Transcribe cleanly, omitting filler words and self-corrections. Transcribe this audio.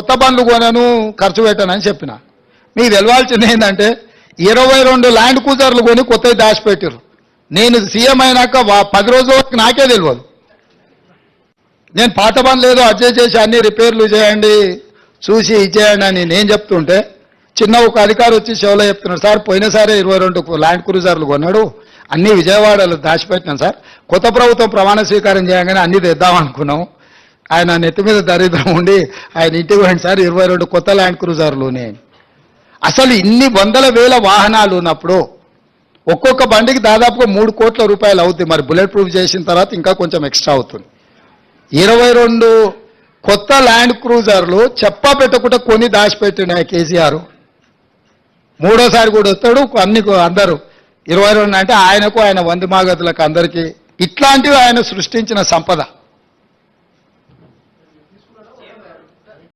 కొత్త బండ్లు కొనను ఖర్చు పెట్టానని చెప్పిన. మీకు తెలవాల్సింది ఏంటంటే 22 ల్యాండ్ క్రూజర్లు కొని కొత్తవి దాచిపెట్టారు. నేను సీఎం అయినాక 10 రోజుల వరకు నాకే తెలియదు. నేను పాత బండ్లు ఏదో అడ్జస్ట్ చేసి అన్ని రిపేర్లు చేయండి చూసి ఇచ్చేయండి అని నేను చెప్తుంటే చిన్న ఒక అధికారి వచ్చి షోలో చెప్తున్నాడు, సార్ పోయినసారి 22 ల్యాండ్ క్రూజర్లు కొన్నాడు, అన్ని విజయవాడలో దాచిపెట్టినాం సార్, కొత్త ప్రభుత్వం ప్రమాణ స్వీకారం చేయగానే అన్ని తెద్దామనుకున్నాం, ఆయన నెత్తి మీద దరిద్రం ఉండి ఆయన ఇంటికి పోయింది సార్ 22 కొత్త ల్యాండ్ క్రూజర్లునే. అసలు ఇన్ని వందల వేల వాహనాలు ఉన్నప్పుడు ఒక్కొక్క బండికి దాదాపుగా 3 కోట్ల రూపాయలు అవుతుంది. మరి బుల్లెట్ ప్రూఫ్ చేసిన తర్వాత ఇంకా కొంచెం ఎక్స్ట్రా అవుతుంది. 22 కొత్త ల్యాండ్ క్రూజర్లు చెప్పా పెట్టకుండా కొని దాచిపెట్టిన కేసీఆర్ మూడోసారి కూడా వస్తాడు. అన్ని అందరూ 22 అంటే ఆయనకు ఆయన వంది మాగతులకు అందరికీ ఇట్లాంటివి ఆయన సృష్టించిన సంపద.